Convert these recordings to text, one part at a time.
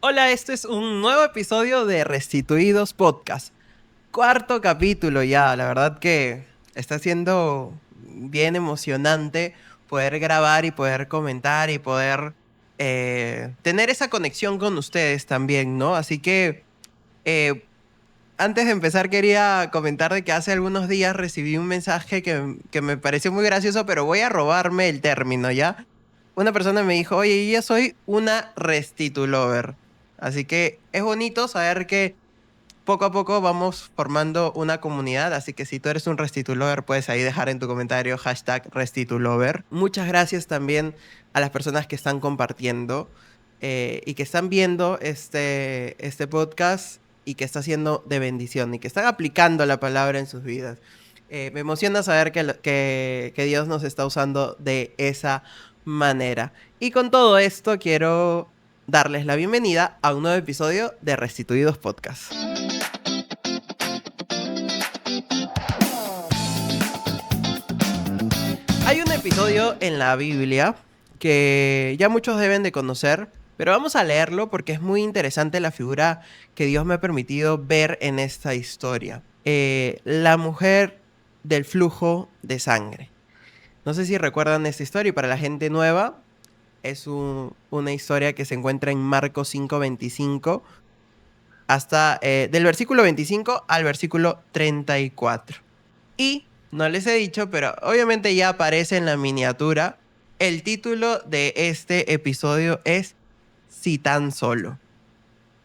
Hola, este es un nuevo episodio de Restituidos Podcast. Cuarto capítulo ya, la verdad que está siendo bien emocionante poder grabar y poder comentar y poder tener esa conexión con ustedes también, ¿no? Así que eh, antes de empezar quería comentar de que hace algunos días recibí un mensaje que me pareció muy gracioso, pero voy a robarme el término, ¿ya? Una persona me dijo, oye, yo soy una restitulover. Así que es bonito saber que poco a poco vamos formando una comunidad, así que si tú eres un restitulover, puedes ahí dejar en tu comentario hashtag restitulover. Muchas gracias también a las personas que están compartiendo y que están viendo este podcast y que está siendo de bendición y que están aplicando la palabra en sus vidas. Me emociona saber que Dios nos está usando de esa manera. Y con todo esto quiero darles la bienvenida a un nuevo episodio de Restituidos Podcast. Hay un episodio en la Biblia que ya muchos deben de conocer, pero vamos a leerlo porque es muy interesante la figura que Dios me ha permitido ver en esta historia. La mujer del flujo de sangre. No sé si recuerdan esta historia y para la gente nueva es una historia que se encuentra en Marcos 5:25 hasta del versículo 25 al versículo 34. Y no les he dicho, pero obviamente ya aparece en la miniatura. El título de este episodio es Si tan solo.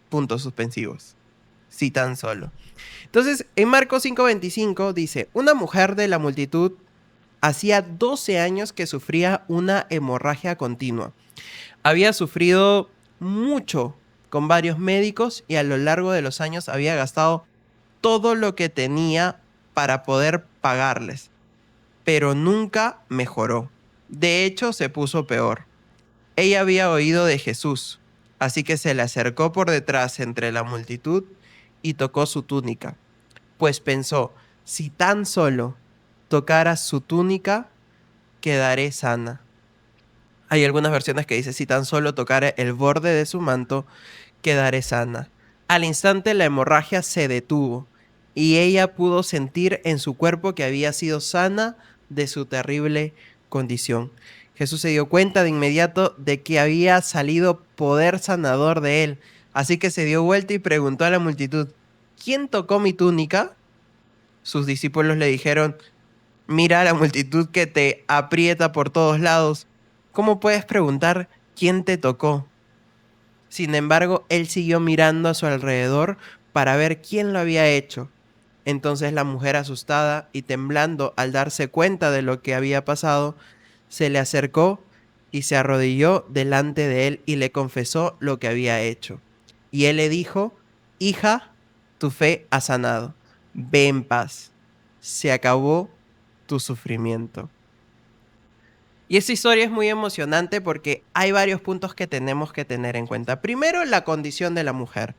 Puntos suspensivos. Si tan solo. Entonces, en Marcos 5:25 dice, una mujer de la multitud hacía 12 años que sufría una hemorragia continua. Había sufrido mucho con varios médicos y a lo largo de los años había gastado todo lo que tenía para poder pagarles, pero nunca mejoró. De hecho, se puso peor. Ella había oído de Jesús, así que se le acercó por detrás entre la multitud y tocó su túnica, pues pensó, si tan solo tocara su túnica, quedaré sana. Hay algunas versiones que dice, si tan solo tocara el borde de su manto, quedaré sana. Al instante la hemorragia se detuvo y ella pudo sentir en su cuerpo que había sido sana de su terrible condición. Jesús se dio cuenta de inmediato de que había salido poder sanador de él, así que se dio vuelta y preguntó a la multitud, ¿quién tocó mi túnica? Sus discípulos le dijeron, mira a la multitud que te aprieta por todos lados. ¿Cómo puedes preguntar quién te tocó? Sin embargo, él siguió mirando a su alrededor para ver quién lo había hecho. Entonces la mujer, asustada y temblando al darse cuenta de lo que había pasado, se le acercó y se arrodilló delante de él y le confesó lo que había hecho. Y él le dijo, hija, tu fe ha sanado. Ve en paz. Se acabó tu sufrimiento. Y esta historia es muy emocionante porque hay varios puntos que tenemos que tener en cuenta. Primero, la condición de la mujer.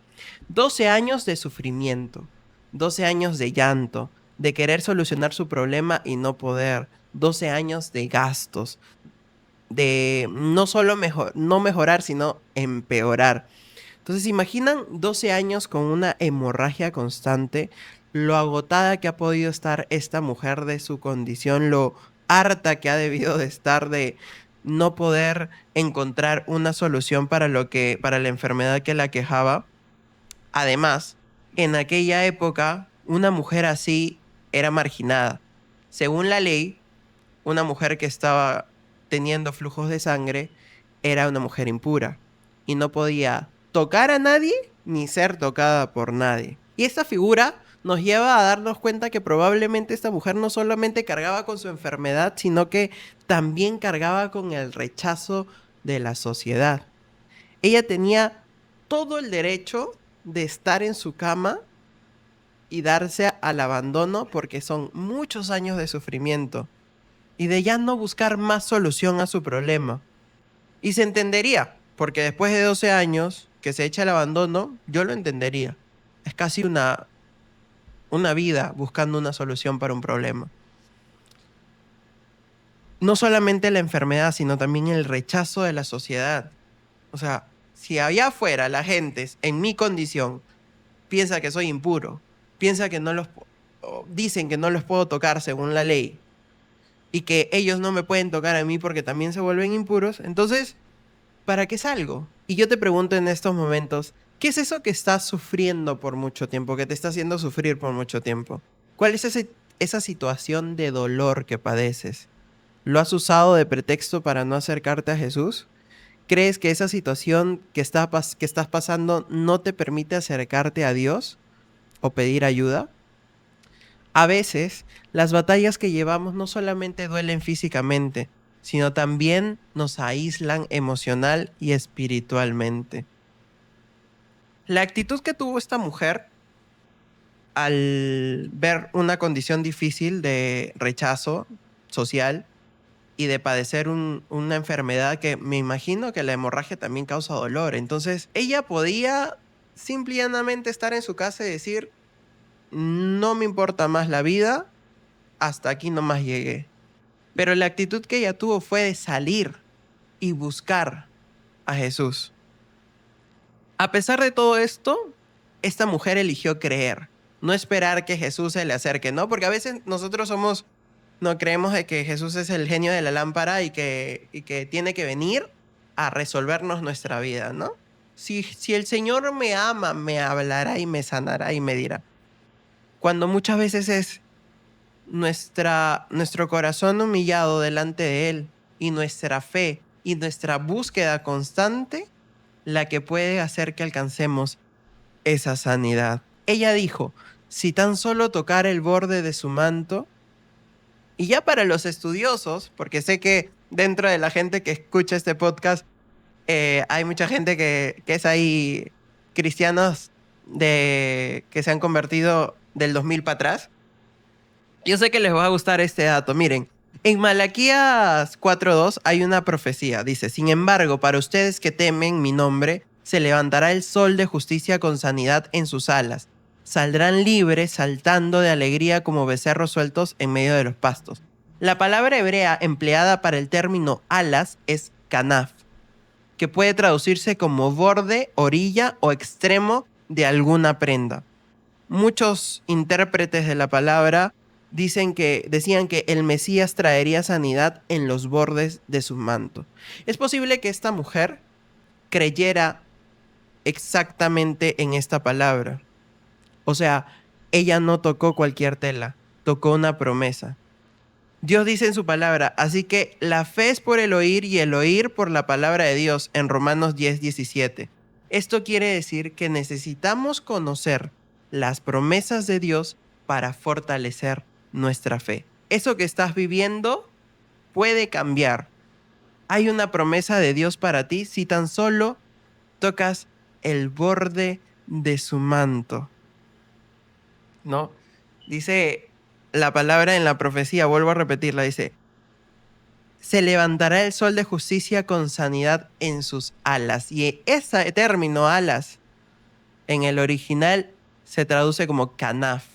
12 años de sufrimiento, 12 años de llanto, de querer solucionar su problema y no poder, 12 años de gastos, de no solo no mejorar, sino empeorar. Entonces, imaginan 12 años con una hemorragia constante, lo agotada que ha podido estar esta mujer de su condición, lo harta que ha debido de estar de no poder encontrar una solución para la enfermedad que la quejaba. Además, en aquella época, una mujer así era marginada. Según la ley, una mujer que estaba teniendo flujos de sangre era una mujer impura y no podía tocar a nadie ni ser tocada por nadie. Y esta figura nos lleva a darnos cuenta que probablemente esta mujer no solamente cargaba con su enfermedad, sino que también cargaba con el rechazo de la sociedad. Ella tenía todo el derecho de estar en su cama y darse al abandono porque son muchos años de sufrimiento y de ya no buscar más solución a su problema. Y se entendería, porque después de 12 años que se echa el abandono, yo lo entendería. Es casi una vida buscando una solución para un problema. No solamente la enfermedad, sino también el rechazo de la sociedad. O sea, Si allá afuera la gente en mi condición piensa que soy impuro, piensa que no los, o dicen que no los puedo tocar según la ley y que ellos no me pueden tocar a mí porque también se vuelven impuros, entonces, ¿para qué salgo? Y yo te pregunto en estos momentos, ¿qué es eso que estás sufriendo por mucho tiempo, que te está haciendo sufrir por mucho tiempo? ¿Cuál es esa situación de dolor que padeces? ¿Lo has usado de pretexto para no acercarte a Jesús? ¿Crees que esa situación que estás pasando no te permite acercarte a Dios o pedir ayuda? A veces, las batallas que llevamos no solamente duelen físicamente, sino también nos aíslan emocional y espiritualmente. La actitud que tuvo esta mujer al ver una condición difícil de rechazo social y de padecer una enfermedad que me imagino que la hemorragia también causa dolor. Entonces, ella podía simple y llanamente estar en su casa y decir, no me importa más la vida, hasta aquí nomás llegué. Pero la actitud que ella tuvo fue de salir y buscar a Jesús. A pesar de todo esto, esta mujer eligió creer, no esperar que Jesús se le acerque, ¿no? Porque a veces nosotros no creemos de que Jesús es el genio de la lámpara y que tiene que venir a resolvernos nuestra vida, ¿no? Si el Señor me ama, me hablará y me sanará y me dirá. Cuando muchas veces es nuestro corazón humillado delante de Él y nuestra fe y nuestra búsqueda constante la que puede hacer que alcancemos esa sanidad. Ella dijo, si tan solo tocar el borde de su manto, y ya para los estudiosos, porque sé que dentro de la gente que escucha este podcast hay mucha gente que es ahí cristianos que se han convertido del 2000 para atrás. Yo sé que les va a gustar este dato. Miren, en Malaquías 4:2 hay una profecía. Dice, sin embargo, para ustedes que temen mi nombre, se levantará el sol de justicia con sanidad en sus alas. Saldrán libres saltando de alegría como becerros sueltos en medio de los pastos. La palabra hebrea empleada para el término alas es kanaf, que puede traducirse como borde, orilla o extremo de alguna prenda. Muchos intérpretes de la palabra decían que el Mesías traería sanidad en los bordes de su manto. Es posible que esta mujer creyera exactamente en esta palabra. O sea, ella no tocó cualquier tela, tocó una promesa. Dios dice en su palabra, así que la fe es por el oír y el oír por la palabra de Dios en Romanos 10:17. Esto quiere decir que necesitamos conocer las promesas de Dios para fortalecer nuestra fe. Eso que estás viviendo puede cambiar. Hay una promesa de Dios para ti si tan solo tocas el borde de su manto, ¿no? Dice la palabra en la profecía, vuelvo a repetirla, dice, se levantará el sol de justicia con sanidad en sus alas. Y ese término alas en el original se traduce como kanaf,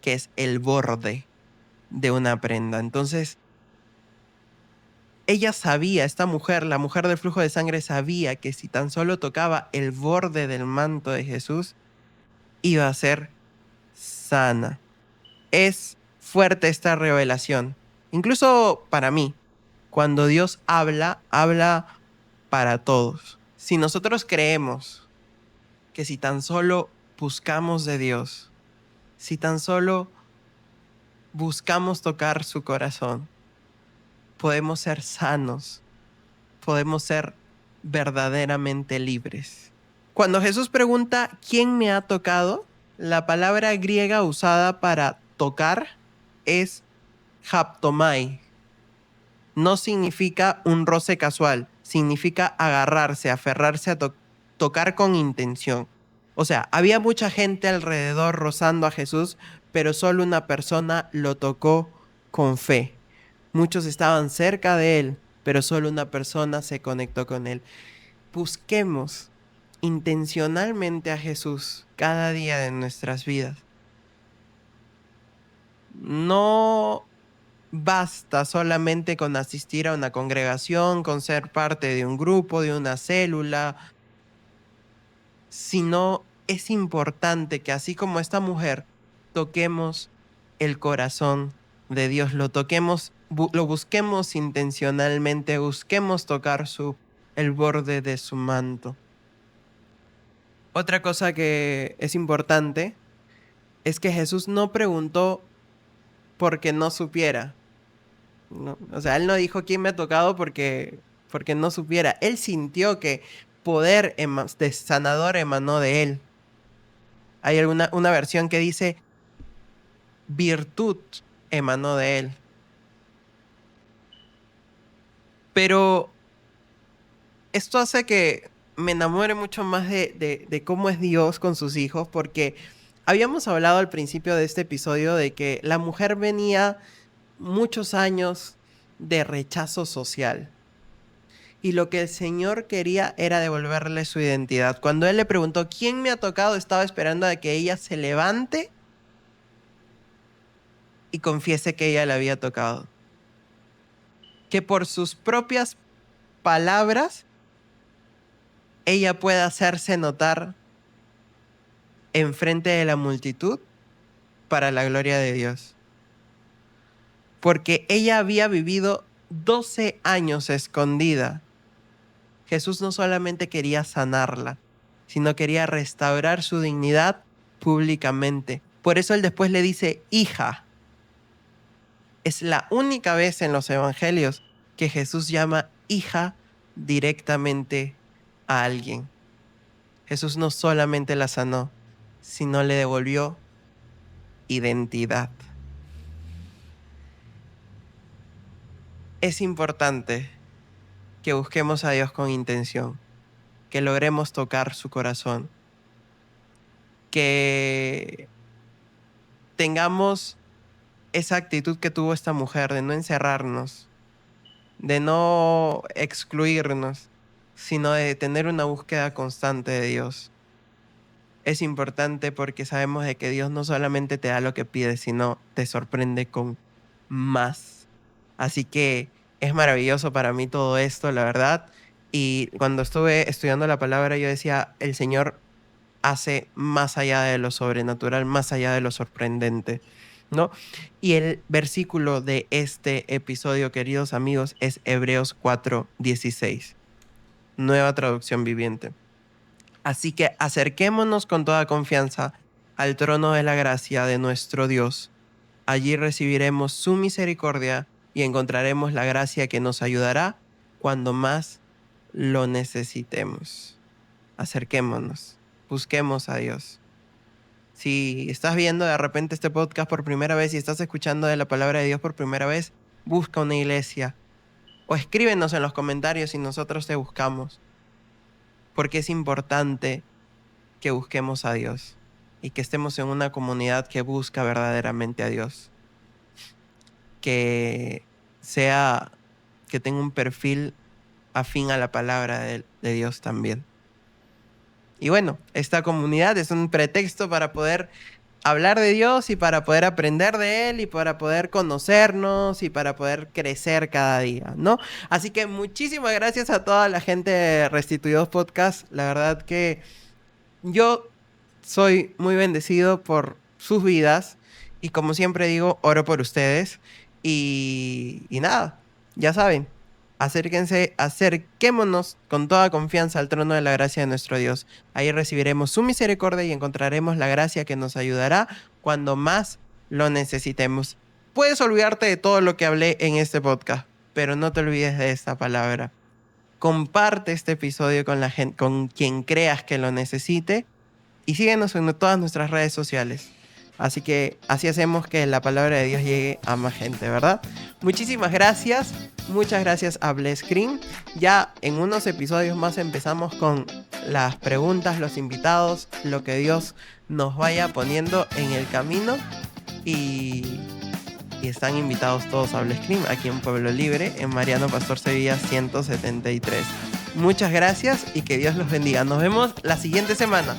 que es el borde de una prenda. Entonces, ella sabía, esta mujer, la mujer del flujo de sangre, sabía que si tan solo tocaba el borde del manto de Jesús, iba a ser sana. Es fuerte esta revelación. Incluso para mí, cuando Dios habla, habla para todos. Si nosotros creemos que si tan solo buscamos de Dios, si tan solo buscamos tocar su corazón, podemos ser sanos, podemos ser verdaderamente libres. Cuando Jesús pregunta, ¿quién me ha tocado? La palabra griega usada para tocar es haptomai. No significa un roce casual, significa agarrarse, aferrarse a tocar con intención. O sea, había mucha gente alrededor rozando a Jesús, pero solo una persona lo tocó con fe. Muchos estaban cerca de él, pero solo una persona se conectó con él. Busquemos intencionalmente a Jesús cada día de nuestras vidas. No basta solamente con asistir a una congregación, con ser parte de un grupo, de una célula. sino es importante que así como esta mujer, toquemos el corazón de Dios, lo toquemos, lo busquemos intencionalmente, busquemos tocar el borde de su manto. Otra cosa que es importante es que Jesús no preguntó porque no supiera. No, o sea, él no dijo quién me ha tocado porque no supiera. Él sintió que poder de sanador emanó de él. Hay una versión que dice virtud emanó de él. Pero esto hace que me enamore mucho más de cómo es Dios con sus hijos, porque habíamos hablado al principio de este episodio de que la mujer venía muchos años de rechazo social. Y lo que el Señor quería era devolverle su identidad. Cuando Él le preguntó quién me ha tocado, estaba esperando a que ella se levante y confiese que ella le había tocado. Que por sus propias palabras ella pueda hacerse notar enfrente de la multitud para la gloria de Dios. Porque ella había vivido 12 años escondida. Jesús no solamente quería sanarla, sino quería restaurar su dignidad públicamente. Por eso Él después le dice, hija. Es la única vez en los evangelios que Jesús llama hija directamente a alguien. Jesús no solamente la sanó, sino le devolvió identidad. Es importante que busquemos a Dios con intención, que logremos tocar su corazón, que tengamos esa actitud que tuvo esta mujer de no encerrarnos, de no excluirnos, sino de tener una búsqueda constante de Dios. Es importante porque sabemos de que Dios no solamente te da lo que pides, sino te sorprende con más. Así que es maravilloso para mí todo esto, la verdad. Y cuando estuve estudiando la palabra, yo decía, el Señor hace más allá de lo sobrenatural, más allá de lo sorprendente, ¿no? Y el versículo de este episodio, queridos amigos, es Hebreos 4:16, nueva traducción viviente. Así que acerquémonos con toda confianza al trono de la gracia de nuestro Dios. Allí recibiremos su misericordia y encontraremos la gracia que nos ayudará cuando más lo necesitemos. Acerquémonos, busquemos a Dios. Si estás viendo de repente este podcast por primera vez y estás escuchando de la palabra de Dios por primera vez, busca una iglesia o escríbenos en los comentarios y nosotros te buscamos. Porque es importante que busquemos a Dios y que estemos en una comunidad que busca verdaderamente a Dios. Que tenga un perfil afín a la palabra de Dios también. Y bueno, esta comunidad es un pretexto para poder hablar de Dios y para poder aprender de Él y para poder conocernos y para poder crecer cada día, ¿no? Así que muchísimas gracias a toda la gente de Restituidos Podcast. La verdad que yo soy muy bendecido por sus vidas y como siempre digo, oro por ustedes y nada, ya saben. Acerquémonos con toda confianza al trono de la gracia de nuestro Dios. Ahí recibiremos su misericordia y encontraremos la gracia que nos ayudará cuando más lo necesitemos. Puedes olvidarte de todo lo que hablé en este podcast, pero no te olvides de esta palabra. Comparte este episodio con la gente, con quien creas que lo necesite y síguenos en todas nuestras redes sociales. Así que así hacemos que la palabra de Dios llegue a más gente, ¿verdad? Muchísimas gracias. Muchas gracias a Bless Screen. Ya en unos episodios más empezamos con las preguntas, los invitados, lo que Dios nos vaya poniendo en el camino. Y están invitados todos a Bless Screen aquí en Pueblo Libre, en Mariano Pastor Sevilla 173. Muchas gracias y que Dios los bendiga. Nos vemos la siguiente semana.